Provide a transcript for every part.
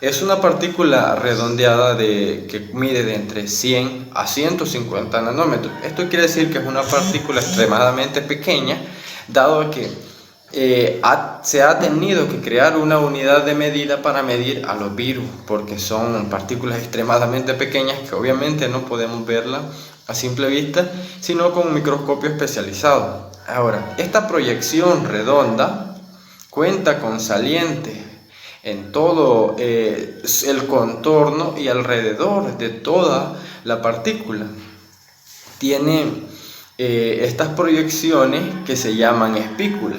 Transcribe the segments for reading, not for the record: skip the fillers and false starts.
Es una partícula redondeada que mide de entre 100 a 150 nanómetros. Esto quiere decir que es una partícula extremadamente pequeña, dado que se ha tenido que crear una unidad de medida para medir a los virus, porque son partículas extremadamente pequeñas que obviamente no podemos verlas a simple vista, sino con un microscopio especializado. Ahora, esta proyección redonda cuenta con salientes en todo el contorno y alrededor de toda la partícula. Tiene estas proyecciones que se llaman espículas.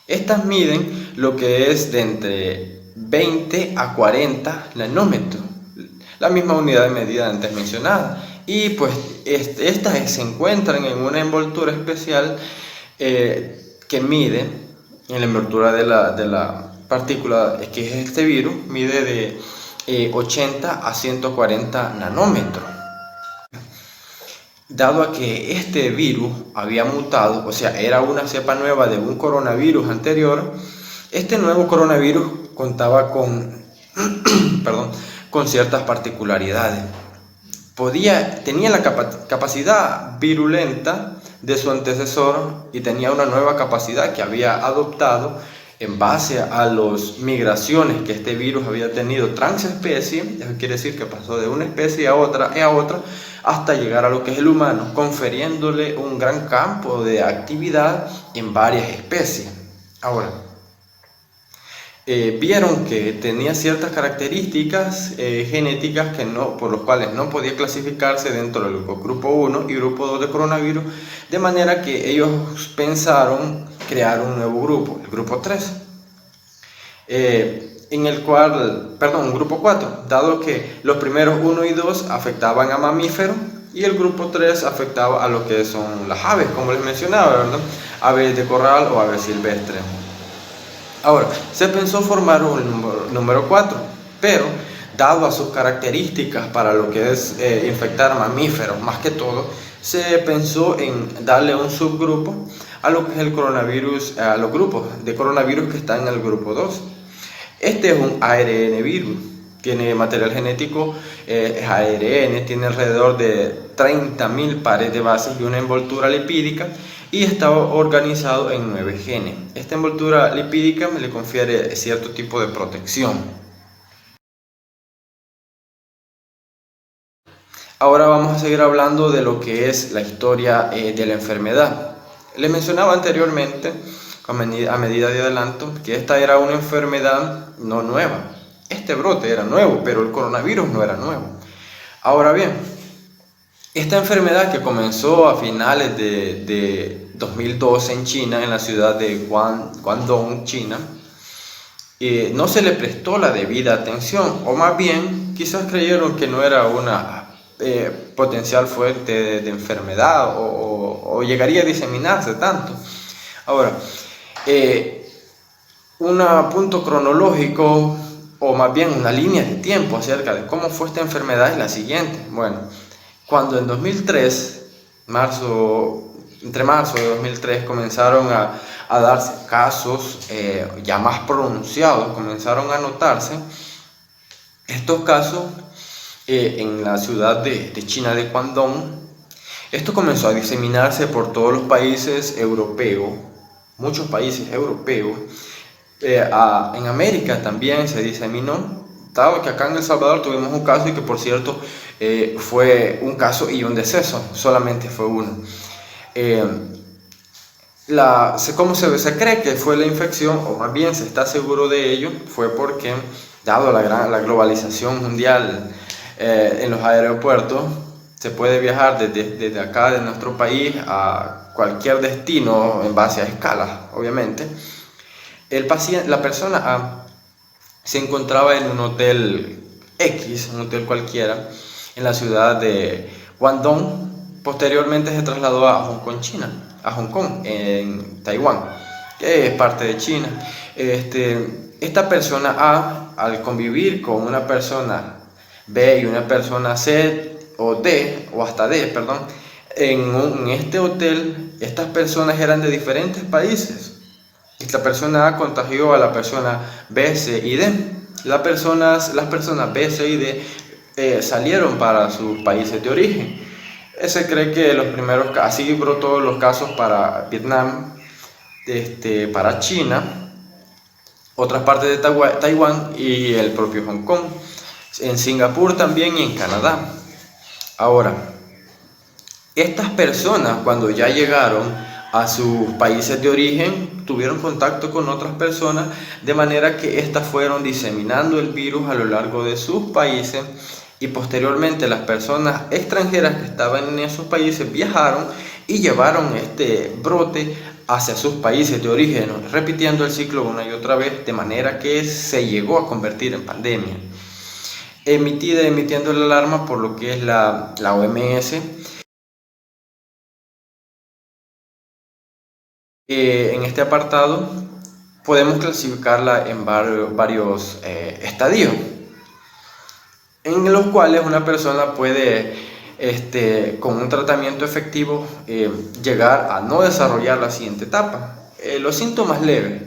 Estas miden lo que es de entre 20 a 40 nanómetros, la misma unidad de medida antes mencionada. Y pues estas se encuentran en una envoltura especial que mide, en la envoltura de la partícula que es este virus, mide de 80 a 140 nanómetros. Dado a que este virus había mutado, o sea, era una cepa nueva de un coronavirus anterior, este nuevo coronavirus contaba con, con ciertas particularidades. Tenía la capacidad virulenta de su antecesor y tenía una nueva capacidad que había adoptado en base a las migraciones que este virus había tenido transespecie. Eso quiere decir que pasó de una especie a otra, hasta llegar a lo que es el humano, confiriéndole un gran campo de actividad en varias especies. Ahora, vieron que tenía ciertas características genéticas por los cuales no podía clasificarse dentro del grupo 1 y grupo 2 de coronavirus, de manera que ellos pensaron crear un nuevo grupo, el grupo 3, un grupo 4, dado que los primeros 1 y 2 afectaban a mamíferos y el grupo 3 afectaba a lo que son las aves, como les mencionaba, ¿verdad? Aves de corral o aves silvestres. Ahora, se pensó formar un número 4, pero dado a sus características para lo que es infectar mamíferos, más que todo, se pensó en darle un subgrupo a lo que es el coronavirus, a los grupos de coronavirus que están en el grupo 2. Este es un ARN virus, tiene material genético, es ARN, tiene alrededor de 30.000 pares de bases y una envoltura lipídica, y está organizado en 9 genes. Esta envoltura lipídica le confiere cierto tipo de protección. Ahora vamos a seguir hablando de lo que es la historia de la enfermedad. Les mencionaba anteriormente, a medida de adelanto, que esta era una enfermedad no nueva. Este brote era nuevo, pero el coronavirus no era nuevo. Ahora bien, esta enfermedad que comenzó a finales de 2012 en China, en la ciudad de Guangdong, China, no se le prestó la debida atención, o más bien quizás creyeron que no era una potencial fuente de enfermedad o llegaría a diseminarse tanto. Ahora, un punto cronológico, o más bien una línea de tiempo acerca de cómo fue esta enfermedad es la siguiente. Bueno, cuando en 2003, entre marzo de 2003, comenzaron a darse casos ya más pronunciados, comenzaron a notarse estos casos en la ciudad de China de Guangdong. Esto comenzó a diseminarse por todos los países europeos, muchos países europeos. En América también se diseminó, dado que acá en El Salvador tuvimos un caso y que por cierto fue un caso y un deceso, solamente fue uno. ¿Cómo se cree que fue la infección, o más bien se está seguro de ello? Fue porque, dado la globalización mundial en los aeropuertos, se puede viajar desde acá de nuestro país a cualquier destino en base a escalas, obviamente. La persona A se encontraba en un hotel X, un hotel cualquiera, en la ciudad de Guangdong. Posteriormente se trasladó a Hong Kong, China, a Hong Kong, en Taiwán, que es parte de China. Esta persona A, al convivir con una persona B y una persona C o D, o hasta D, perdón, en este hotel, estas personas eran de diferentes países. Esta persona A contagió a la persona B, C y D. las personas B, C y D salieron para sus países de origen. Se cree que los primeros, así brotó los casos para Vietnam, para China, otras partes de Taiwán y el propio Hong Kong, en Singapur también y en Canadá. Ahora, estas personas cuando ya llegaron a sus países de origen tuvieron contacto con otras personas, de manera que éstas fueron diseminando el virus a lo largo de sus países, y posteriormente las personas extranjeras que estaban en esos países viajaron y llevaron este brote hacia sus países de origen, repitiendo el ciclo una y otra vez, de manera que se llegó a convertir en pandemia. Emitiendo la alarma por lo que es la OMS. En este apartado podemos clasificarla en varios estadios, en los cuales una persona puede, con un tratamiento efectivo, llegar a no desarrollar la siguiente etapa. Los síntomas leves.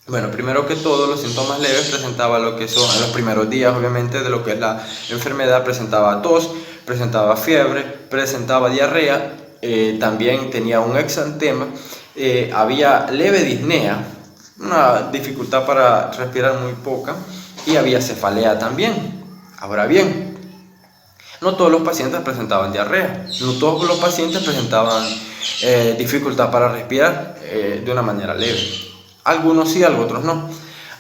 Bueno, primero que todo, los síntomas leves presentaba lo que son en los primeros días, obviamente, de lo que es la enfermedad. Presentaba tos, presentaba fiebre, presentaba diarrea, también tenía un exantema, había leve disnea, una dificultad para respirar muy poca, y había cefalea también. Ahora bien, no todos los pacientes presentaban diarrea, no todos los pacientes presentaban dificultad para respirar de una manera leve. Algunos sí, otros no.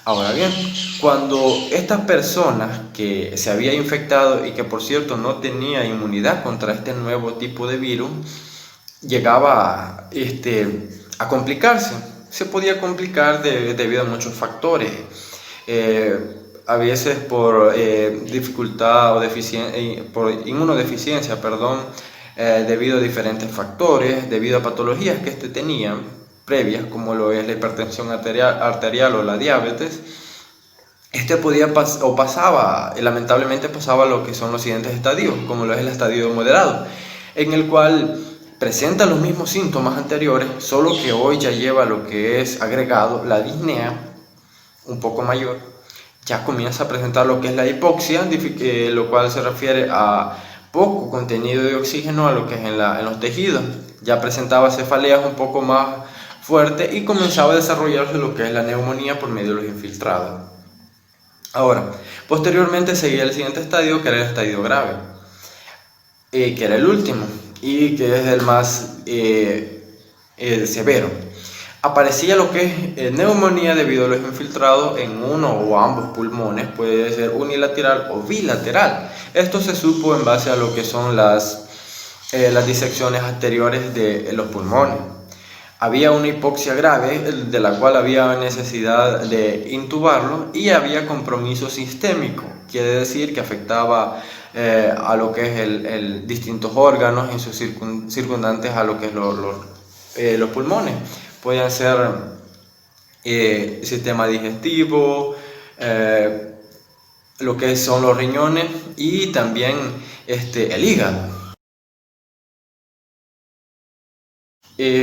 Ahora bien, cuando estas personas que se había infectado y que por cierto no tenía inmunidad contra este nuevo tipo de virus, llegaba a complicarse, se podía complicar debido a muchos factores. A veces por dificultad o por inmunodeficiencia, debido a diferentes factores, debido a patologías que tenía previas, como lo es la hipertensión arterial o la diabetes. Lamentablemente pasaba lo que son los siguientes estadios, como lo es el estadio moderado, en el cual presenta los mismos síntomas anteriores, solo que hoy ya lleva lo que es agregado la disnea, un poco mayor. Ya comienza a presentar lo que es la hipoxia, lo cual se refiere a poco contenido de oxígeno a lo que es en los tejidos. Ya presentaba cefaleas un poco más fuerte y comenzaba a desarrollarse lo que es la neumonía por medio de los infiltrados. Ahora, posteriormente seguía el siguiente estadio, que era el estadio grave, que era el último y que es el más severo. Aparecía lo que es neumonía debido a los infiltrados en uno o ambos pulmones, puede ser unilateral o bilateral. Esto se supo en base a lo que son las disecciones anteriores de los pulmones. Había una hipoxia grave, de la cual había necesidad de intubarlo, y había compromiso sistémico, quiere decir que afectaba a lo que es distintos órganos en sus circundantes a lo que es los pulmones. Podían ser sistema digestivo, lo que son los riñones y también el hígado.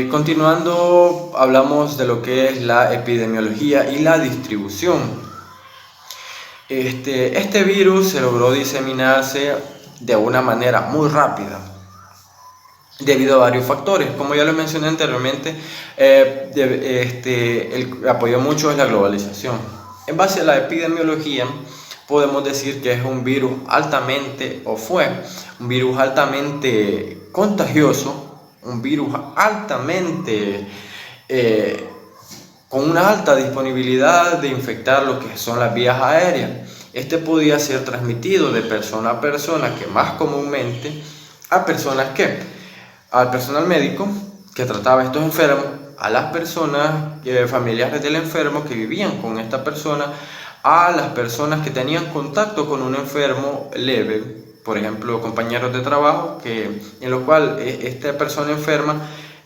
Continuando, hablamos de lo que es la epidemiología y la distribución. Este virus se logró diseminarse de una manera muy rápida debido a varios factores. Como ya lo mencioné anteriormente, el apoyo mucho es la globalización. En base a la epidemiología, podemos decir que es un virus fue un virus altamente contagioso, un virus altamente con una alta disponibilidad de infectar lo que son las vías aéreas. Podía ser transmitido de persona a persona, que más comúnmente al personal médico que trataba a estos enfermos, a las personas familiares del enfermo que vivían con esta persona, a las personas que tenían contacto con un enfermo leve, por ejemplo, compañeros de trabajo, en lo cual esta persona enferma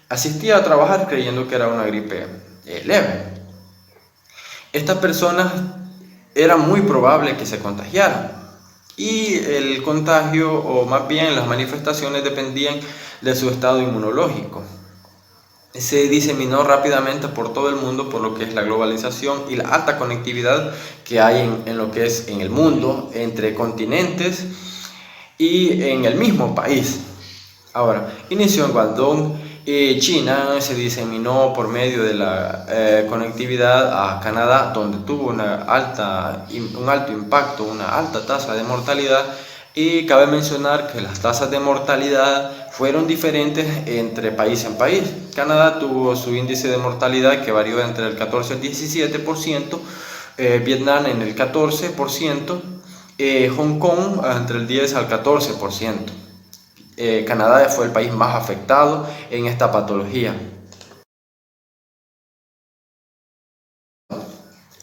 asistía a trabajar creyendo que era una gripe leve. Estas personas era muy probable que se contagiaran, y el contagio, o más bien las manifestaciones, dependían de su estado inmunológico. se diseminó rápidamente por todo el mundo por lo que es la globalización y la alta conectividad que hay en lo que es en el mundo, entre continentes y en el mismo país. Ahora, inició en Guangdong, China, se diseminó por medio de la conectividad a Canadá, donde tuvo un alto impacto, una alta tasa de mortalidad. Y cabe mencionar que las tasas de mortalidad fueron diferentes entre país en país. Canadá tuvo su índice de mortalidad que varió entre el 14 al 17%, Vietnam en el 14%, Hong Kong entre el 10 al 14%. Canadá fue el país más afectado en esta patología.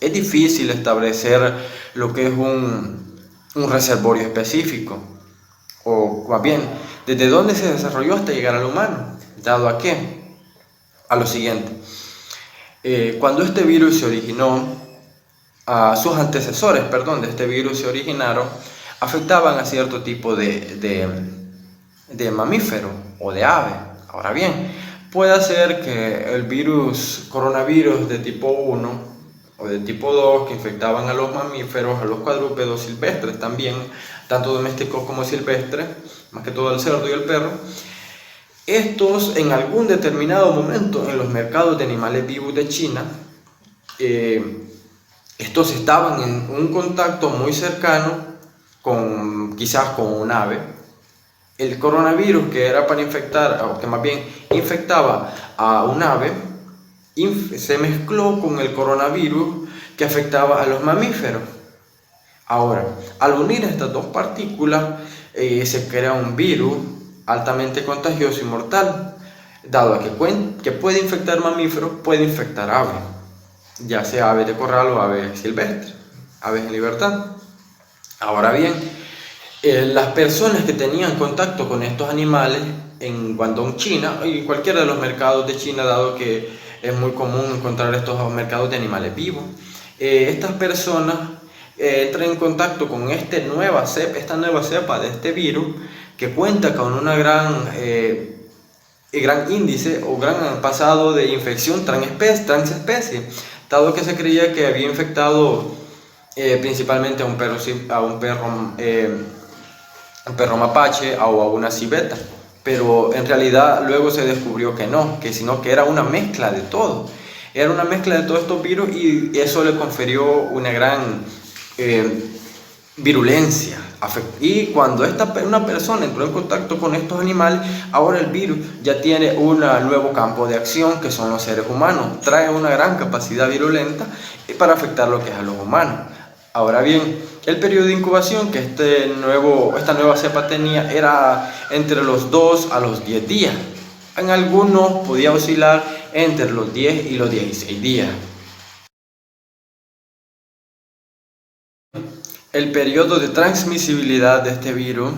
Es difícil establecer lo que es un reservorio específico, o más bien, desde dónde se desarrolló hasta llegar al humano, dado a qué, a lo siguiente. Cuando este virus se originó, sus antecesores, de este virus se originaron, afectaban a cierto tipo de mamífero o de ave. Ahora bien, puede ser que el coronavirus de tipo 1 o de tipo 2 que infectaban a los mamíferos, a los cuadrúpedos silvestres también, tanto domésticos como silvestres, más que todo el cerdo y el perro, estos en algún determinado momento en los mercados de animales vivos de China, estos estaban en un contacto muy cercano quizás con un ave. El coronavirus que era para infectar, o que más bien infectaba a un ave, se mezcló con el coronavirus que afectaba a los mamíferos. Ahora, al unir estas dos partículas, se crea un virus altamente contagioso y mortal, dado a que puede infectar mamíferos, puede infectar aves, ya sea aves de corral o aves silvestres, aves en libertad. Ahora bien, las personas que tenían contacto con estos animales en Guangdong, China, y en cualquiera de los mercados de China, dado que es muy común encontrar estos mercados de animales vivos, estas personas entran en contacto con esta nueva cepa de este virus, que cuenta con una gran índice o gran pasado de infección transespecie, dado que se creía que había infectado principalmente a un perro mapache o a una civeta, pero en realidad luego se descubrió que no, sino que era una mezcla de todo. Era una mezcla de todos estos virus y eso le confirió una gran virulencia. Y cuando una persona entró en contacto con estos animales, ahora el virus ya tiene un nuevo campo de acción, que son los seres humanos. Trae una gran capacidad virulenta para afectar lo que es a los humanos. Ahora bien, el periodo de incubación que esta nueva cepa tenía era entre los 2 a los 10 días. En algunos podía oscilar entre los 10 y los 16 días. El periodo de transmisibilidad de este virus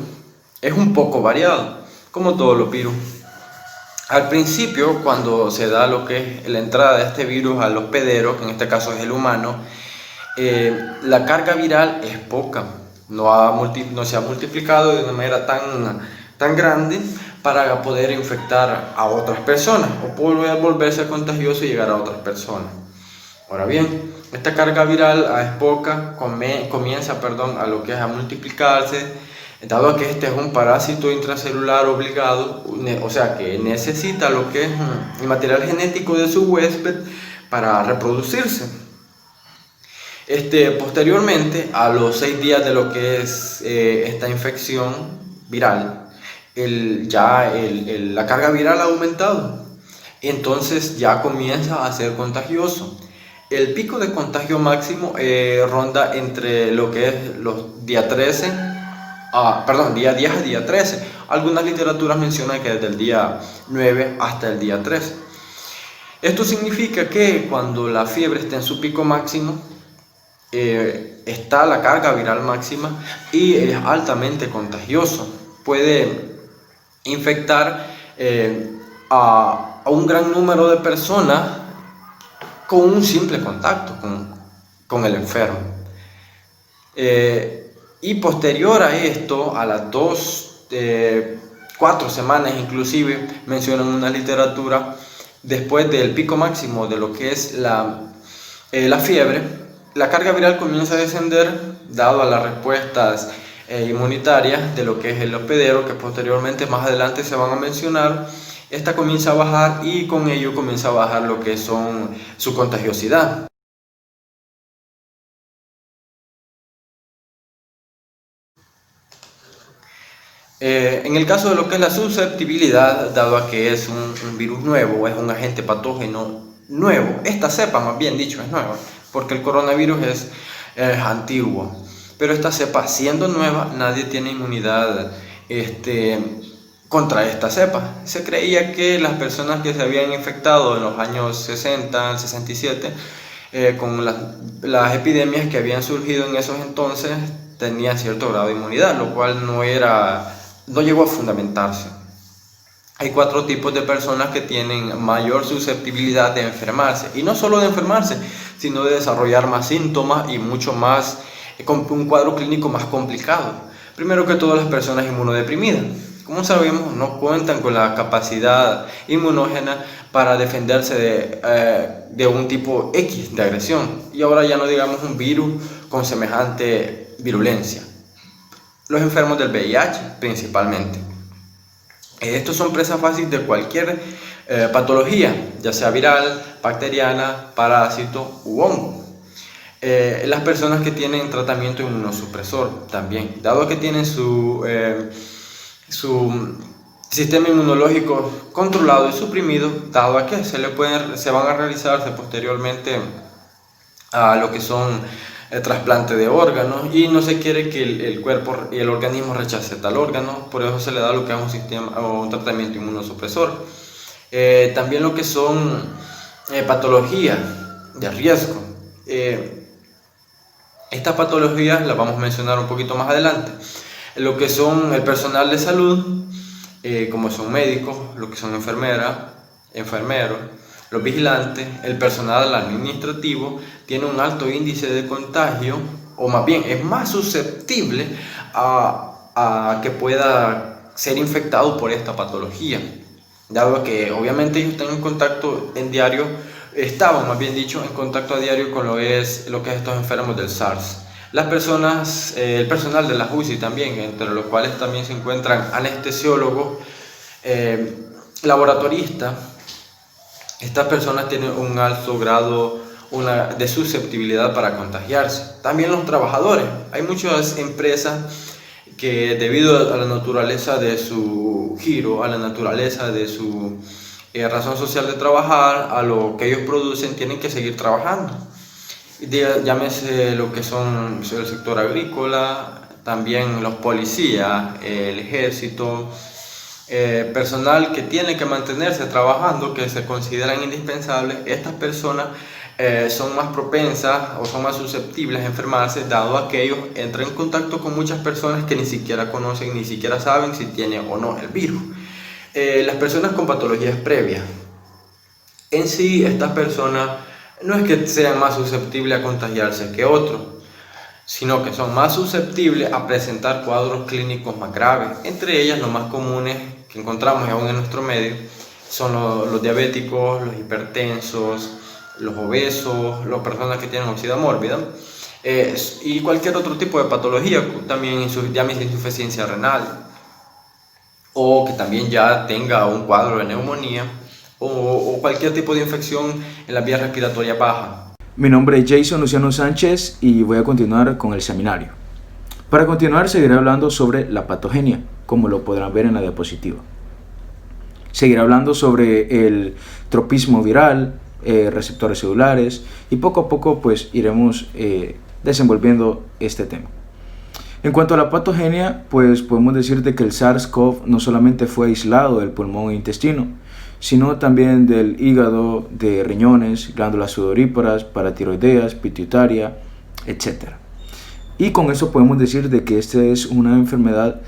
es un poco variado, como todos los virus. Al principio, cuando se da lo que es la entrada de este virus al hospedero, que en este caso es el humano, la carga viral es poca, no se ha multiplicado de una manera tan grande para poder infectar a otras personas o poder volverse contagioso y llegar a otras personas. Ahora bien, esta carga viral es poca, comienza a lo que es a multiplicarse, dado que este es un parásito intracelular obligado, o sea que necesita lo que es el material genético de su huésped para reproducirse. Posteriormente, a los 6 días de lo que es esta infección viral, la carga viral ha aumentado, entonces ya comienza a ser contagioso. El pico de contagio máximo ronda entre lo que es los día 10 a día 13. Algunas literaturas mencionan que desde el día 9 hasta el día 13. Esto significa que cuando la fiebre está en su pico máximo, está la carga viral máxima y es altamente contagioso. Puede infectar a un gran número de personas con un simple contacto con el enfermo. Y posterior a esto, a las 4 semanas inclusive, mencionan una literatura después del pico máximo de lo que es la fiebre, la carga viral comienza a descender dado a las respuestas inmunitarias de lo que es el hospedero, que posteriormente más adelante se van a mencionar. Esta comienza a bajar y con ello comienza a bajar lo que son su contagiosidad. En el caso de lo que es la susceptibilidad, dado a que es un virus nuevo, es un agente patógeno nuevo, esta cepa más bien dicho es nueva, porque el coronavirus es antiguo, pero esta cepa siendo nueva, nadie tiene inmunidad contra esta cepa. Se creía que las personas que se habían infectado en los años 60, 67, con las epidemias que habían surgido en esos entonces, tenían cierto grado de inmunidad, lo cual no llegó a fundamentarse. Hay 4 tipos de personas que tienen mayor susceptibilidad de enfermarse, y no solo de enfermarse, sino de desarrollar más síntomas y mucho más, con un cuadro clínico más complicado. Primero que todo, las personas inmunodeprimidas. Como sabemos, no cuentan con la capacidad inmunógena para defenderse de un tipo X de agresión, y ahora ya no digamos un virus con semejante virulencia. Los enfermos del VIH principalmente. Estos son presas fáciles de cualquier patología, ya sea viral, bacteriana, parásito u hongo. Las personas que tienen tratamiento inmunosupresor también, dado que tienen su sistema inmunológico controlado y suprimido, dado a que se van a realizarse posteriormente a lo que son trasplante de órganos, y no se quiere que el cuerpo y el organismo rechace tal órgano, por eso se le da lo que es un tratamiento inmunosupresor. También lo que son patologías de riesgo. Estas patologías las vamos a mencionar un poquito más adelante. Lo que son el personal de salud, como son médicos, lo que son enfermeras, enfermeros, los vigilantes, el personal administrativo, tiene un alto índice de contagio, o más bien es más susceptible a que pueda ser infectado por esta patología, dado que obviamente ellos están en contacto estaban más bien dicho en contacto a diario con lo que es estos enfermos del SARS. Las personas, el personal de la UCI también, entre los cuales también se encuentran anestesiólogos, laboratoristas. Estas personas tienen un alto grado de susceptibilidad para contagiarse. También los trabajadores. Hay muchas empresas que, debido a la naturaleza de su giro, a la naturaleza de su razón social de trabajar, a lo que ellos producen, tienen que seguir trabajando. Llámese lo que son el sector agrícola, también los policías, el ejército, personal que tiene que mantenerse trabajando, que se consideran indispensables. Estas personas son más propensas o son más susceptibles a enfermarse, dado a que ellos entran en contacto con muchas personas que ni siquiera conocen, ni siquiera saben si tienen o no el virus. Las personas con patologías previas. En sí, estas personas no es que sean más susceptibles a contagiarse que otros, sino que son más susceptibles a presentar cuadros clínicos más graves. Entre ellas, los más comunes que encontramos aún en nuestro medio son los diabéticos, los hipertensos, los obesos, las personas que tienen obesidad mórbida, y cualquier otro tipo de patología, también llámese insuficiencia renal, o que también ya tenga un cuadro de neumonía, o cualquier tipo de infección en la vía respiratoria baja. Mi nombre es Jason Luciano Sánchez y voy a continuar con el seminario. Para continuar, seguiré hablando sobre la patogenia, como lo podrán ver en la diapositiva. Seguiré hablando sobre el tropismo viral, receptores celulares, y poco a poco pues iremos desenvolviendo este tema. En cuanto a la patogenia, pues podemos decir de que el SARS-CoV no solamente fue aislado del pulmón e intestino, sino también del hígado, de riñones, glándulas sudoríparas, paratiroideas, pituitaria, etc. Y con eso podemos decir de que esta es una enfermedad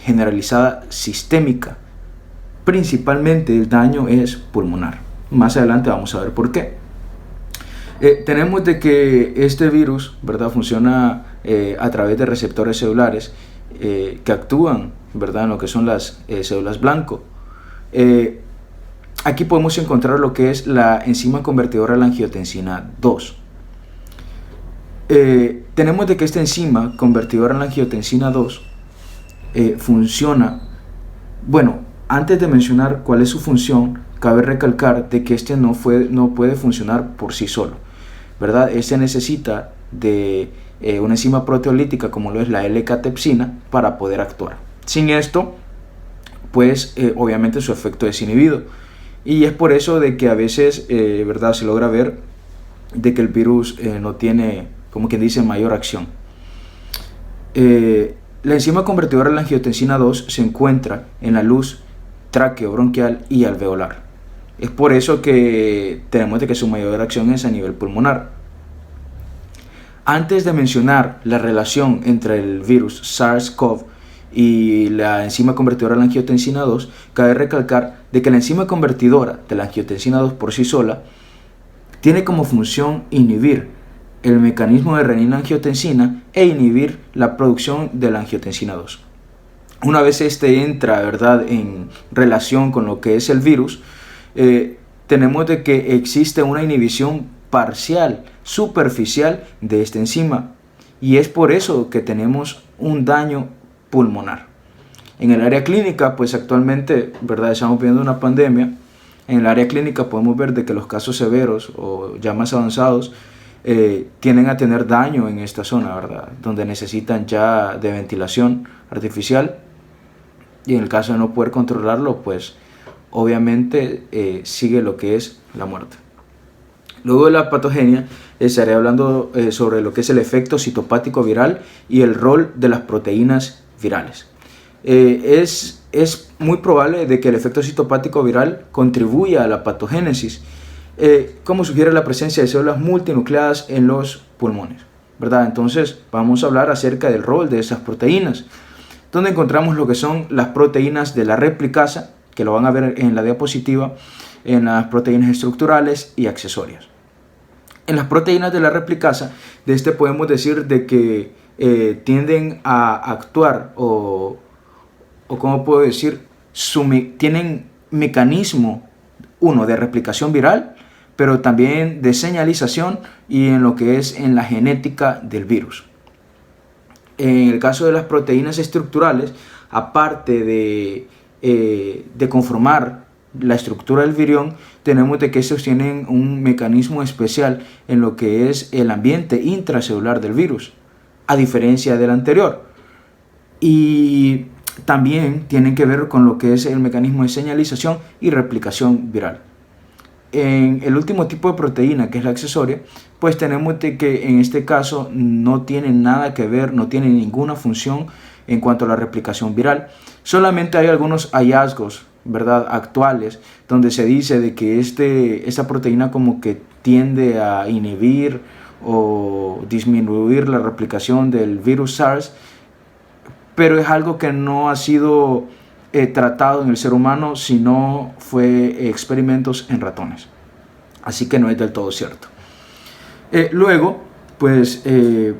generalizada sistémica. Principalmente el daño es pulmonar. Más adelante vamos a ver por qué. Tenemos de que este virus, ¿verdad?, funciona a través de receptores celulares que actúan, ¿verdad?, en lo que son las células blanco. aquí podemos encontrar lo que es la enzima convertidora a la angiotensina 2. Tenemos de que esta enzima convertidora a la angiotensina 2 funciona. Bueno, antes de mencionar cuál es su función, cabe recalcar de que este no puede funcionar por sí solo, ¿verdad? Este necesita de una enzima proteolítica como lo es la L-catepsina para poder actuar. Sin esto, pues obviamente su efecto es inhibido, y es por eso de que a veces, ¿verdad?, se logra ver de que el virus no tiene, como quien dice, mayor acción. La enzima convertidora de la angiotensina 2 se encuentra en la luz traqueobronquial y alveolar. Es por eso que tenemos de que su mayor acción es a nivel pulmonar. Antes de mencionar la relación entre el virus SARS-CoV y la enzima convertidora de la angiotensina 2, cabe recalcar de que la enzima convertidora de la angiotensina 2 por sí sola tiene como función inhibir el mecanismo de renina-angiotensina e inhibir la producción de la angiotensina 2. Una vez este entra, ¿verdad?, en relación con lo que es el virus, tenemos de que existe una inhibición parcial, superficial de esta enzima, y es por eso que tenemos un daño pulmonar. En el área clínica, pues actualmente, ¿verdad?, estamos viendo una pandemia. En el área clínica podemos ver de que los casos severos o ya más avanzados tienden a tener daño en esta zona, ¿verdad?, donde necesitan ya de ventilación artificial, y en el caso de no poder controlarlo, pues obviamente sigue lo que es la muerte. Luego de la patogenia estaré hablando sobre lo que es el efecto citopático viral y el rol de las proteínas virales. Es muy probable de que el efecto citopático viral contribuya a la patogénesis, como sugiere la presencia de células multinucleadas en los pulmones, ¿verdad? Entonces vamos a hablar acerca del rol de esas proteínas, donde encontramos lo que son las proteínas de la replicasa, que lo van a ver en la diapositiva, en las proteínas estructurales y accesorias. En las proteínas de la replicasa, de este podemos decir de que tienden a actuar o ¿cómo puedo decir? Tienen mecanismo, uno, de replicación viral, pero también de señalización y en lo que es en la genética del virus. En el caso de las proteínas estructurales, aparte de conformar la estructura del virión, tenemos de que estos tienen un mecanismo especial en lo que es el ambiente intracelular del virus, a diferencia del anterior. Y también tienen que ver con lo que es el mecanismo de señalización y replicación viral. En el último tipo de proteína, que es la accesoria, pues tenemos de que en este caso no tiene nada que ver, no tiene ninguna función en cuanto a la replicación viral. Solamente hay algunos hallazgos, ¿verdad?, actuales, donde se dice de que esta proteína como que tiende a inhibir o disminuir la replicación del virus SARS, pero es algo que no ha sido tratado en el ser humano, sino fue experimentos en ratones. Así que no es del todo cierto. Luego, pues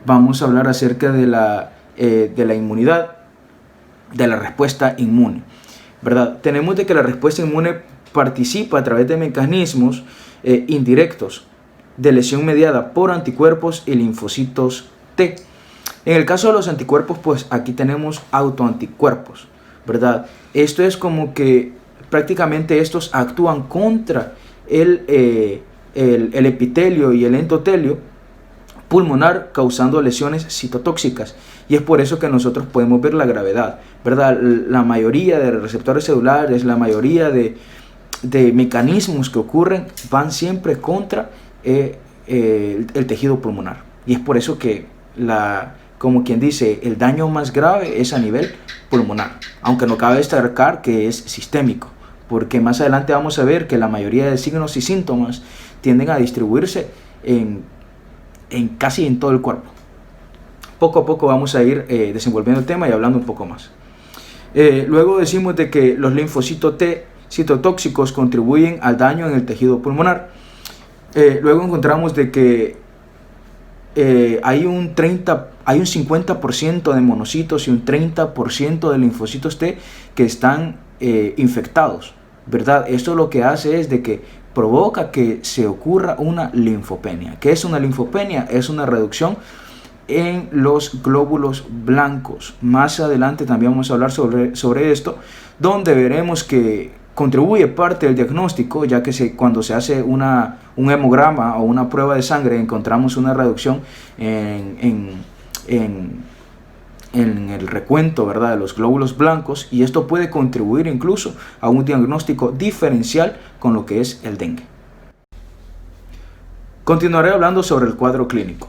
vamos a hablar acerca de la inmunidad, de la respuesta inmune, ¿verdad? Tenemos de que la respuesta inmune participa a través de mecanismos indirectos de lesión mediada por anticuerpos y linfocitos T. En el caso de los anticuerpos, pues aquí tenemos autoanticuerpos, ¿verdad? Esto es como que prácticamente estos actúan contra el epitelio y el endotelio pulmonar, causando lesiones citotóxicas, y es por eso que nosotros podemos ver la gravedad, ¿verdad? La mayoría de receptores celulares, la mayoría de mecanismos que ocurren van siempre contra el tejido pulmonar, y es por eso que como quien dice, el daño más grave es a nivel pulmonar, aunque no cabe destacar que es sistémico, porque más adelante vamos a ver que la mayoría de signos y síntomas tienden a distribuirse en casi en todo el cuerpo. Poco a poco vamos a ir desenvolviendo el tema y hablando un poco más. Luego decimos de que los linfocitos T citotóxicos contribuyen al daño en el tejido pulmonar. Luego encontramos de que hay un 50% de monocitos y un 30% de linfocitos T que están infectados, ¿verdad? Esto lo que hace es de que provoca que se ocurra una linfopenia. ¿Qué es una linfopenia? Es una reducción en los glóbulos blancos. Más adelante también vamos a hablar sobre esto, donde veremos que contribuye parte del diagnóstico, ya que cuando se hace un hemograma o una prueba de sangre encontramos una reducción en el recuento, ¿verdad?, de los glóbulos blancos, y esto puede contribuir incluso a un diagnóstico diferencial con lo que es el dengue. Continuaré hablando sobre el cuadro clínico.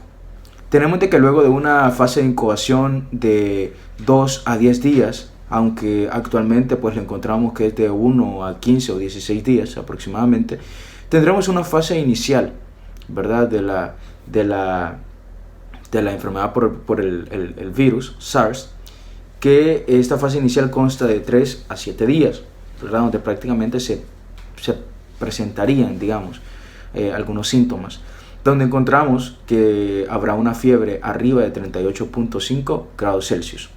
Tenemos de que luego de una fase de incubación de 2 a 10 días, aunque actualmente pues le encontramos que es de 1 a 15 o 16 días aproximadamente, tendremos una fase inicial, ¿verdad?, de la enfermedad por el virus SARS, que esta fase inicial consta de 3 a 7 días, ¿verdad?, donde prácticamente se presentarían, digamos, algunos síntomas, donde encontramos que habrá una fiebre arriba de 38.5 grados Celsius.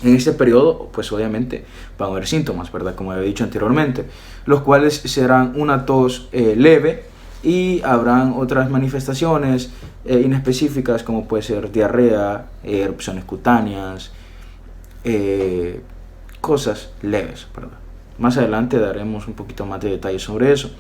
En este periodo, pues obviamente van a haber síntomas, ¿verdad?, como había dicho anteriormente, los cuales serán una tos leve, y habrán otras manifestaciones inespecíficas, como puede ser diarrea, erupciones cutáneas, cosas leves, ¿verdad? Más adelante daremos un poquito más de detalles sobre eso.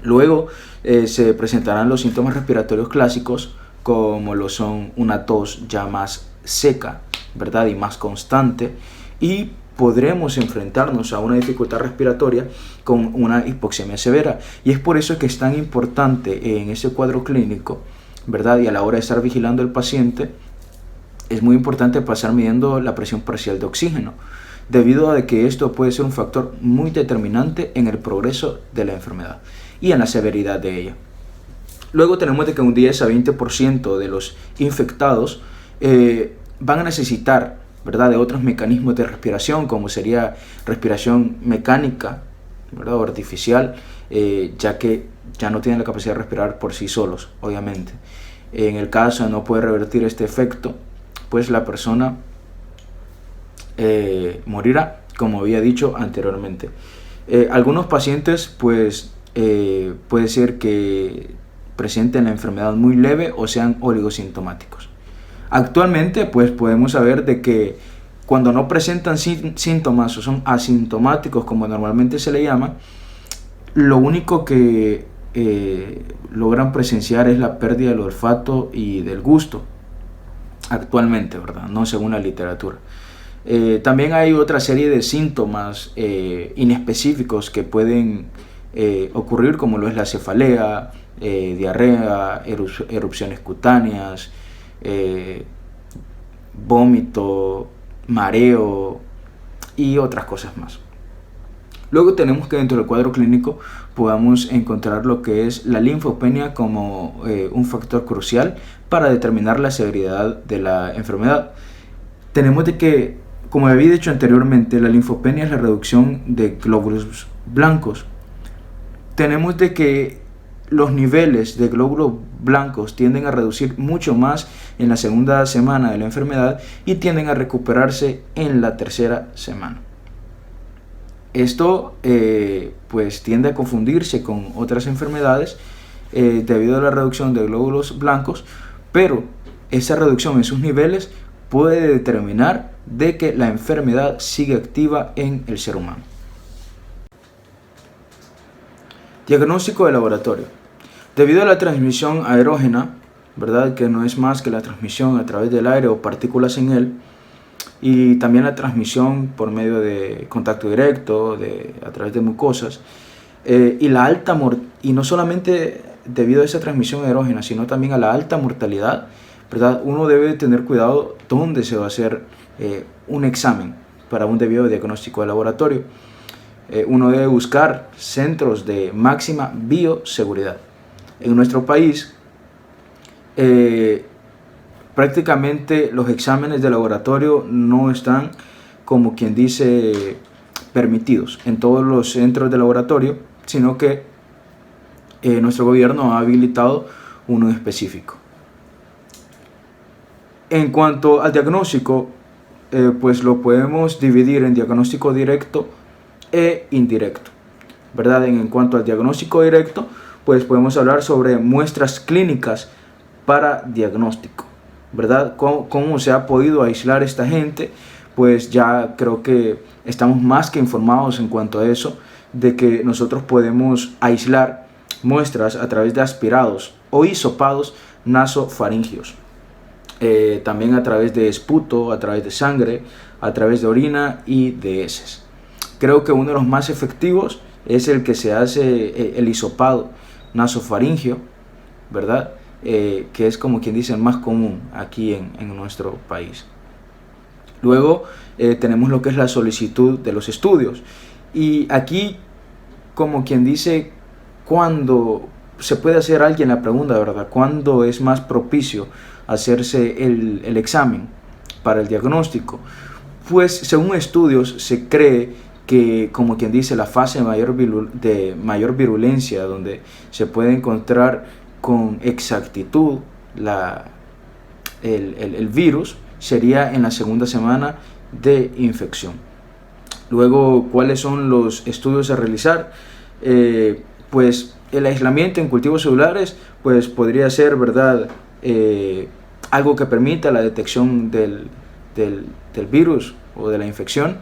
Luego se presentarán los síntomas respiratorios clásicos, como lo son una tos ya más seca, ¿verdad?, y más constante, y podremos enfrentarnos a una dificultad respiratoria con una hipoxemia severa. Y es por eso que es tan importante en ese cuadro clínico, ¿verdad?, y a la hora de estar vigilando al paciente, es muy importante pasar midiendo la presión parcial de oxígeno, debido a que esto puede ser un factor muy determinante en el progreso de la enfermedad y en la severidad de ella. Luego tenemos de que un 10 a 20% de los infectados van a necesitar, ¿verdad?, de otros mecanismos de respiración, como sería respiración mecánica, ¿verdad?, o artificial, ya que ya no tienen la capacidad de respirar por sí solos, obviamente. En el caso de no poder revertir este efecto, pues la persona morirá, como había dicho anteriormente. Algunos pacientes, pues, puede ser que presenten la enfermedad muy leve o sean oligosintomáticos. Actualmente, pues podemos saber de que cuando no presentan síntomas o son asintomáticos, como normalmente se le llama, lo único que logran presenciar es la pérdida del olfato y del gusto, actualmente, ¿verdad?, no según la literatura. También hay otra serie de síntomas inespecíficos que pueden ocurrir, como lo es la cefalea, diarrea, erupciones cutáneas, vómito, mareo y otras cosas más. Luego tenemos que dentro del cuadro clínico podamos encontrar lo que es la linfopenia como un factor crucial para determinar la severidad de la enfermedad. Tenemos de que, como había dicho anteriormente, la linfopenia es la reducción de glóbulos blancos. Tenemos de que los niveles de glóbulos blancos tienden a reducir mucho más en la segunda semana de la enfermedad y tienden a recuperarse en la tercera semana. Esto pues tiende a confundirse con otras enfermedades debido a la reducción de glóbulos blancos, pero esa reducción en sus niveles puede determinar de que la enfermedad sigue activa en el ser humano. Diagnóstico de laboratorio. Debido a la transmisión aerógena, ¿verdad?, que no es más que la transmisión a través del aire o partículas en él, y también la transmisión por medio de contacto directo, a través de mucosas, y no solamente debido a esa transmisión aerógena, sino también a la alta mortalidad, ¿verdad?, uno debe tener cuidado dónde se va a hacer un examen para un debido diagnóstico de laboratorio. Uno debe buscar centros de máxima bioseguridad. En nuestro país, prácticamente los exámenes de laboratorio no están, como quien dice, permitidos en todos los centros de laboratorio, sino que nuestro gobierno ha habilitado uno específico. En cuanto al diagnóstico, pues lo podemos dividir en diagnóstico directo e indirecto. ¿verdad? En cuanto al diagnóstico directo, pues podemos hablar sobre muestras clínicas para diagnóstico, ¿verdad? ¿Cómo se ha podido aislar esta gente? Pues ya creo que estamos más que informados en cuanto a eso, de que nosotros podemos aislar muestras a través de aspirados o hisopados nasofaringios. También a través de esputo, a través de sangre, a través de orina y de heces. Creo que uno de los más efectivos es el que se hace el hisopado nasofaringio, ¿verdad? Que es como quien dice el más común aquí en nuestro país. Luego tenemos lo que es la solicitud de los estudios, y aquí como quien dice, cuando se puede hacer alguien la pregunta, ¿verdad? ¿Cuándo es más propicio hacerse el examen para el diagnóstico? Pues según estudios se cree que, como quien dice, la fase de mayor virulencia, donde se puede encontrar con exactitud el virus, sería en la segunda semana de infección. Luego, ¿cuáles son los estudios a realizar? Pues el aislamiento en cultivos celulares pues podría ser, ¿verdad? Algo que permita la detección del virus o de la infección.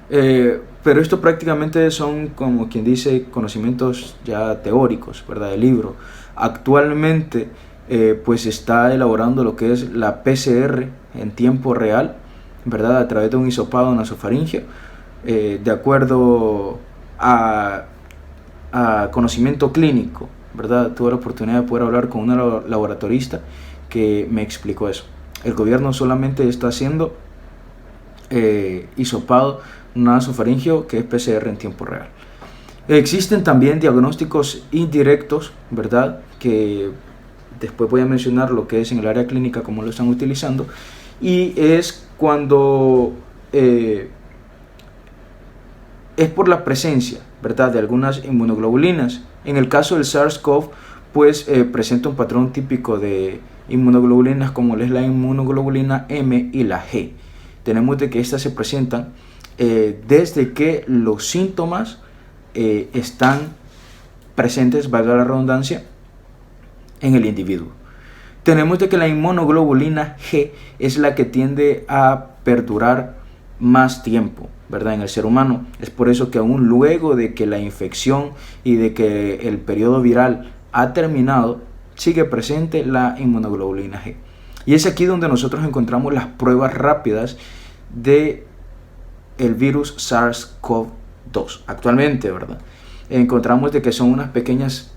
Pero esto prácticamente son, como quien dice, conocimientos ya teóricos, ¿verdad? Del libro. Actualmente pues está elaborando lo que es la PCR en tiempo real, ¿verdad? A través de un hisopado nasofaringio, de acuerdo a conocimiento clínico, ¿verdad? Tuve la oportunidad de poder hablar con una laboratorista que me explicó eso. El gobierno solamente está haciendo hisopado nasofaringio, que es PCR en tiempo real. Existen también diagnósticos indirectos, ¿verdad? Que después voy a mencionar lo que es en el área clínica, cómo lo están utilizando, y es cuando es por la presencia, ¿verdad?, de algunas inmunoglobulinas. En el caso del SARS-CoV, pues presenta un patrón típico de inmunoglobulinas como es la inmunoglobulina M y la G. Tenemos de que estas se presentan desde que los síntomas están presentes, valga la redundancia, en el individuo. Tenemos de que la inmunoglobulina G es la que tiende a perdurar más tiempo, ¿verdad?, en el ser humano. Es por eso que aún luego de que la infección y de que el periodo viral ha terminado, sigue presente la inmunoglobulina G. Y es aquí donde nosotros encontramos las pruebas rápidas de el virus SARS-CoV-2. Actualmente, ¿verdad?, encontramos de que son unas pequeñas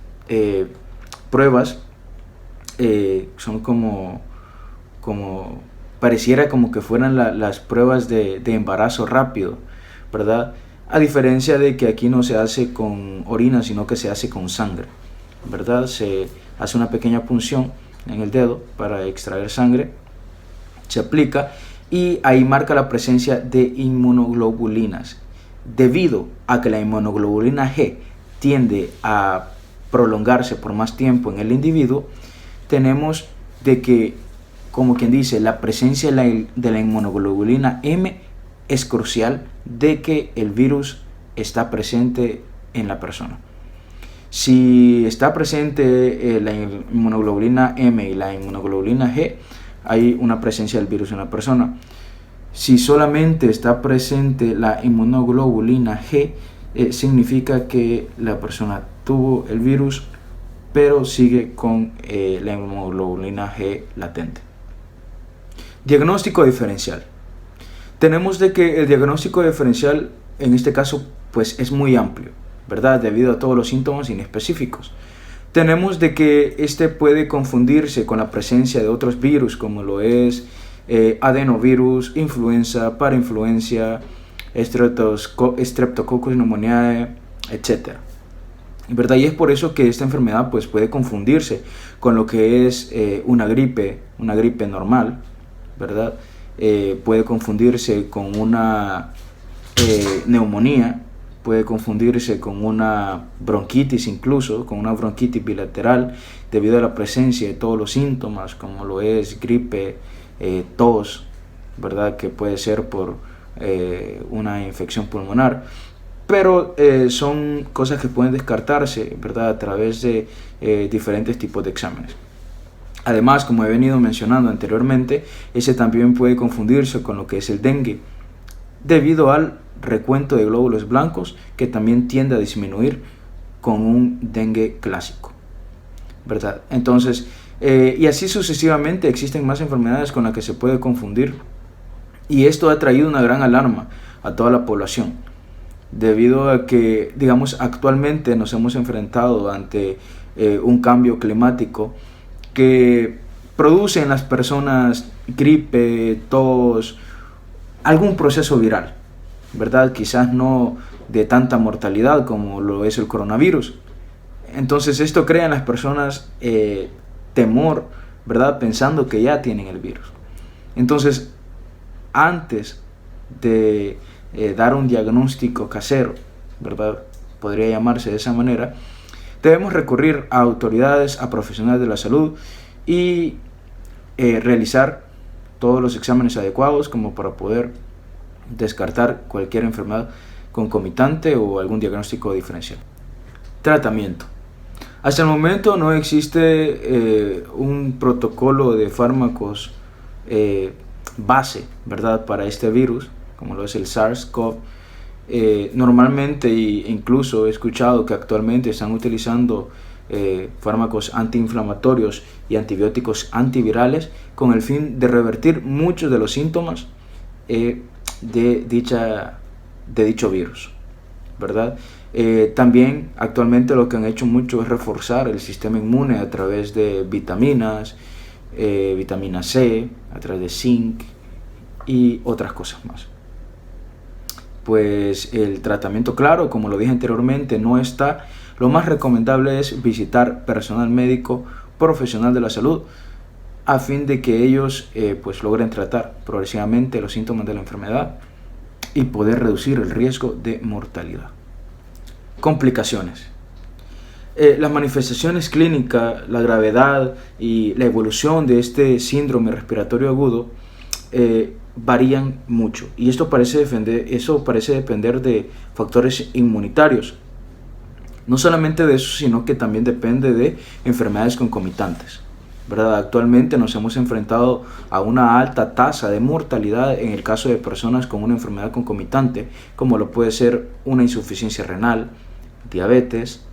pruebas, son como pareciera como que fueran las pruebas de embarazo rápido, ¿verdad? A diferencia de que aquí no se hace con orina, sino que se hace con sangre, ¿verdad? Se hace una pequeña punción en el dedo para extraer sangre, se aplica y ahí marca la presencia de inmunoglobulinas. Debido a que la inmunoglobulina G tiende a prolongarse por más tiempo en el individuo, tenemos de que, como quien dice, la presencia de la inmunoglobulina M es crucial de que el virus está presente en la persona. Si está presente la inmunoglobulina M y la inmunoglobulina G, hay una presencia del virus en la persona. Si solamente está presente la inmunoglobulina G, significa que la persona tuvo el virus, pero sigue con la inmunoglobulina G latente. Diagnóstico diferencial. Tenemos de que el diagnóstico diferencial en este caso pues es muy amplio, ¿verdad?, debido a todos los síntomas inespecíficos. Tenemos de que este puede confundirse con la presencia de otros virus como lo es adenovirus, influenza, parainfluencia, Streptococcus pneumoniae, etc. ¿Verdad? Y es por eso que esta enfermedad pues puede confundirse con lo que es una gripe normal, ¿verdad? Puede confundirse con una neumonía, puede confundirse con una bronquitis, incluso con una bronquitis bilateral, debido a la presencia de todos los síntomas como lo es gripe, tos, ¿verdad?, que puede ser por una infección pulmonar. pero son cosas que pueden descartarse, ¿verdad?, a través de diferentes tipos de exámenes. Además, como he venido mencionando anteriormente, ese también puede confundirse con lo que es el dengue, debido al recuento de glóbulos blancos, que también tiende a disminuir con un dengue clásico, ¿verdad? Entonces, y así sucesivamente existen más enfermedades con las que se puede confundir, y esto ha traído una gran alarma a toda la población, debido a que, digamos, actualmente nos hemos enfrentado ante un cambio climático que produce en las personas gripe, tos, algún proceso viral, ¿verdad? Quizás no de tanta mortalidad como lo es el coronavirus. Entonces esto crea en las personas temor, ¿verdad?, pensando que ya tienen el virus. Entonces, antes de dar un diagnóstico casero, ¿verdad?, podría llamarse de esa manera, debemos recurrir a autoridades, a profesionales de la salud y realizar todos los exámenes adecuados como para poder descartar cualquier enfermedad concomitante o algún diagnóstico diferencial. Tratamiento. Hasta el momento no existe un protocolo de fármacos base, ¿verdad?, para este virus, como lo es el SARS-CoV. Normalmente, e incluso he escuchado que actualmente están utilizando fármacos antiinflamatorios y antibióticos antivirales con el fin de revertir muchos de los síntomas de dicho virus, ¿verdad? También actualmente lo que han hecho mucho es reforzar el sistema inmune a través de vitaminas, vitamina C, a través de zinc y otras cosas más. Pues el tratamiento, claro, como lo dije anteriormente, no está. Lo más recomendable es visitar personal médico profesional de la salud a fin de que ellos pues logren tratar progresivamente los síntomas de la enfermedad y poder reducir el riesgo de mortalidad. Complicaciones. Las manifestaciones clínicas, la gravedad y la evolución de este síndrome respiratorio agudo varían mucho, y eso parece depender de factores inmunitarios. No solamente de eso, sino que también depende de enfermedades concomitantes, ¿verdad? Actualmente nos hemos enfrentado a una alta tasa de mortalidad en el caso de personas con una enfermedad concomitante, como lo puede ser una insuficiencia renal, diabetes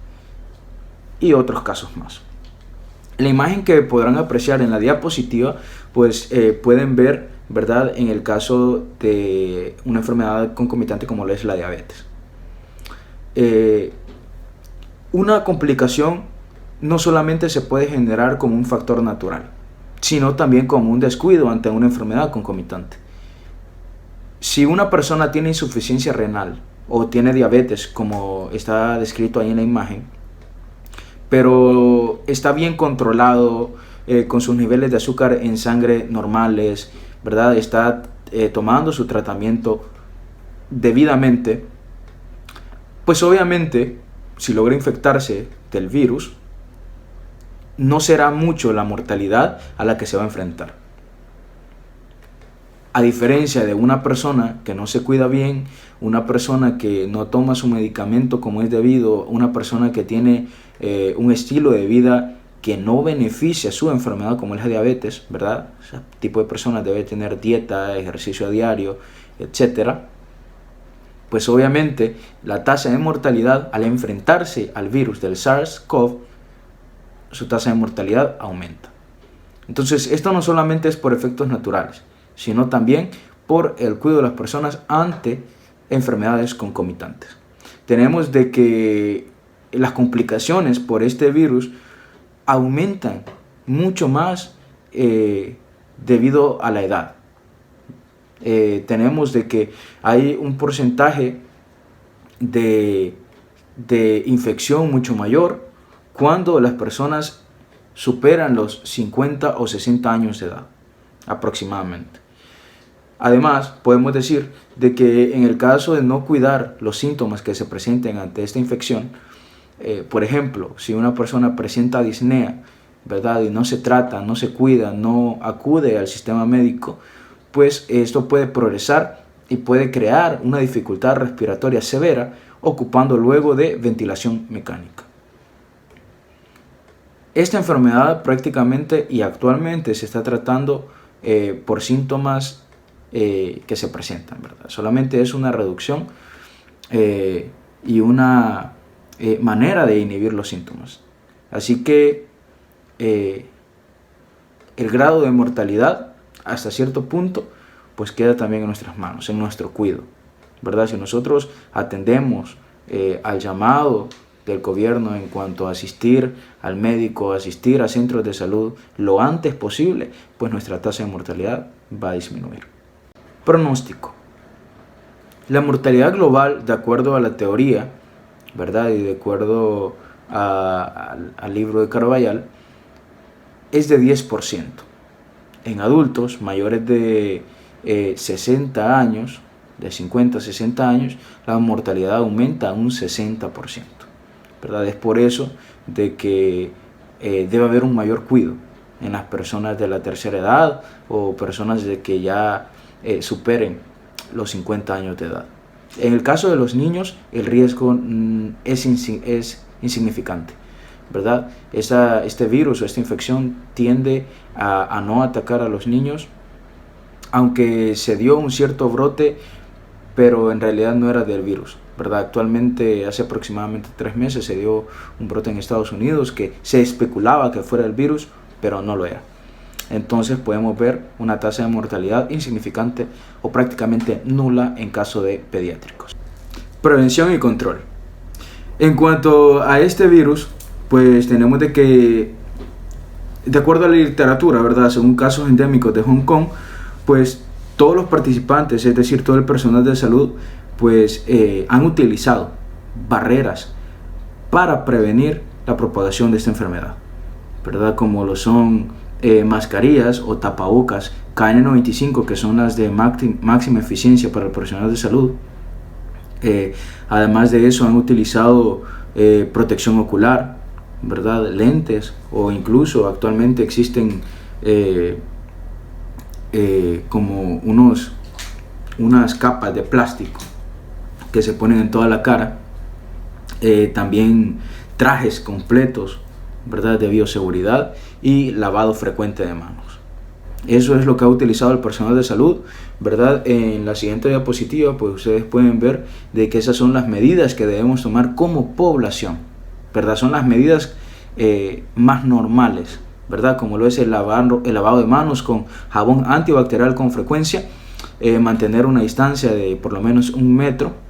y otros casos más. La imagen que podrán apreciar en la diapositiva, pues pueden ver, ¿verdad?, en el caso de una enfermedad concomitante como lo es la diabetes. Una complicación no solamente se puede generar como un factor natural, sino también como un descuido ante una enfermedad concomitante. Si una persona tiene insuficiencia renal o tiene diabetes, como está descrito ahí en la imagen, pero está bien controlado, con sus niveles de azúcar en sangre normales, ¿verdad?, está tomando su tratamiento debidamente, pues obviamente, si logra infectarse del virus, no será mucho la mortalidad a la que se va a enfrentar. A diferencia de una persona que no se cuida bien, una persona que no toma su medicamento como es debido, una persona que tiene un estilo de vida que no beneficia su enfermedad como es la diabetes, ¿verdad? Ese tipo de personas debe tener dieta, ejercicio a diario, etcétera. Pues obviamente la tasa de mortalidad al enfrentarse al virus del SARS-CoV, su tasa de mortalidad aumenta. Entonces esto no solamente es por efectos naturales, sino también por el cuidado de las personas ante enfermedades concomitantes. Tenemos de que las complicaciones por este virus aumentan mucho más debido a la edad. Tenemos de que hay un porcentaje de infección mucho mayor cuando las personas superan los 50 o 60 años de edad aproximadamente. Además, podemos decir de que en el caso de no cuidar los síntomas que se presenten ante esta infección, por ejemplo, si una persona presenta disnea, ¿verdad?, y no se trata, no se cuida, no acude al sistema médico, pues esto puede progresar y puede crear una dificultad respiratoria severa ocupando luego de ventilación mecánica. Esta enfermedad prácticamente y actualmente se está tratando por síntomas que se presentan, ¿verdad? Solamente es una reducción y una manera de inhibir los síntomas. Así que el grado de mortalidad hasta cierto punto pues queda también en nuestras manos, en nuestro cuidado, ¿verdad? Si nosotros atendemos al llamado del gobierno en cuanto a asistir al médico, asistir a centros de salud lo antes posible, pues nuestra tasa de mortalidad va a disminuir. Pronóstico. La mortalidad global, de acuerdo a la teoría, ¿verdad? Y de acuerdo al libro de Carvajal, es de 10%. En adultos mayores de 60 años, de 50 a 60 años, la mortalidad aumenta a un 60%. ¿Verdad? Es por eso de que debe haber un mayor cuidado en las personas de la tercera edad o personas de que ya superen los 50 años de edad. En el caso de los niños, el riesgo es insignificante, ¿verdad? Este virus o esta infección tiende a no atacar a los niños, aunque se dio un cierto brote, pero en realidad no era del virus, ¿verdad? Actualmente, hace aproximadamente 3 meses, se dio un brote en Estados Unidos que se especulaba que fuera el virus, pero no lo era. Entonces podemos ver una tasa de mortalidad insignificante o prácticamente nula en caso de pediátricos. Prevención y control. En cuanto a este virus, pues tenemos de que, de acuerdo a la literatura, ¿verdad? Según casos endémicos de Hong Kong, pues todos los participantes, es decir, todo el personal de salud, pues han utilizado barreras para prevenir la propagación de esta enfermedad, ¿verdad? Como lo son mascarillas o tapabocas KN95, que son las de máxima eficiencia para el personal de salud. Además de eso, han utilizado protección ocular, ¿verdad? Lentes, o incluso actualmente existen como unas capas de plástico que se ponen en toda la cara. También trajes completos, ¿verdad? De bioseguridad y lavado frecuente de manos. Eso es lo que ha utilizado el personal de salud, ¿verdad? En la siguiente diapositiva, pues ustedes pueden ver de que esas son las medidas que debemos tomar como población, ¿verdad? Son las medidas más normales, ¿verdad? Como lo es el lavado de manos con jabón antibacterial con frecuencia, mantener una distancia de por lo menos 1 metro,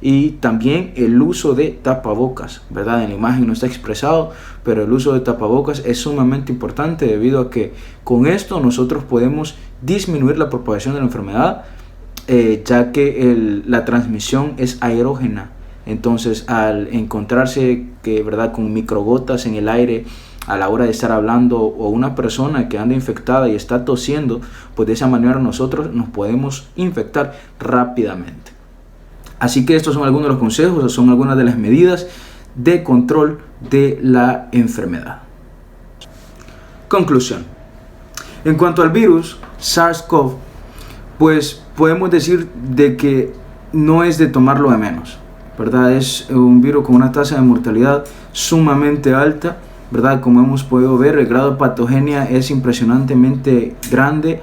y también el uso de tapabocas, ¿verdad? En la imagen no está expresado, pero el uso de tapabocas es sumamente importante debido a que con esto nosotros podemos disminuir la propagación de la enfermedad, ya que la transmisión es aerógena. Entonces, al encontrarse ¿verdad? Con microgotas en el aire a la hora de estar hablando, o una persona que anda infectada y está tosiendo, pues de esa manera nosotros nos podemos infectar rápidamente. Así que estos son algunos de los consejos, son algunas de las medidas de control de la enfermedad. Conclusión. En cuanto al virus SARS-CoV, pues podemos decir de que no es de tomarlo de menos, ¿verdad? Es un virus con una tasa de mortalidad sumamente alta, ¿verdad? Como hemos podido ver, el grado de patogenia es impresionantemente grande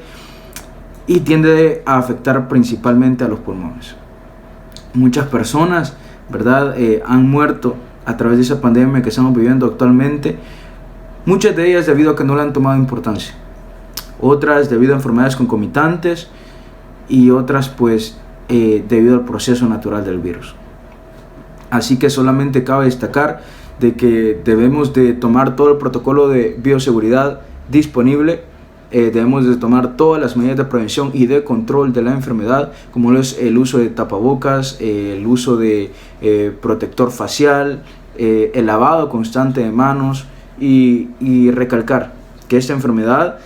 y tiende a afectar principalmente a los pulmones. Muchas personas, ¿verdad? Han muerto a través de esa pandemia que estamos viviendo actualmente, muchas de ellas debido a que no le han tomado importancia, otras debido a enfermedades concomitantes y otras pues debido al proceso natural del virus. Así que solamente cabe destacar de que debemos de tomar todo el protocolo de bioseguridad disponible. Debemos de tomar todas las medidas de prevención y de control de la enfermedad, como es el uso de tapabocas, el uso de protector facial, el lavado constante de manos, y recalcar que esta enfermedad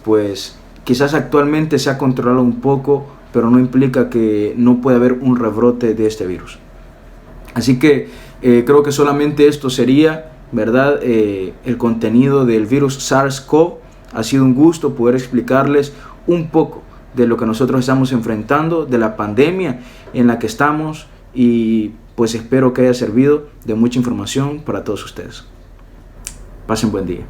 pues quizás actualmente se ha controlado un poco, pero no implica que no pueda haber un rebrote de este virus. Así que creo que solamente esto sería, ¿verdad? El contenido del virus SARS-CoV. Ha sido un gusto poder explicarles un poco de lo que nosotros estamos enfrentando, de la pandemia en la que estamos, y pues espero que haya servido de mucha información para todos ustedes. Pasen buen día.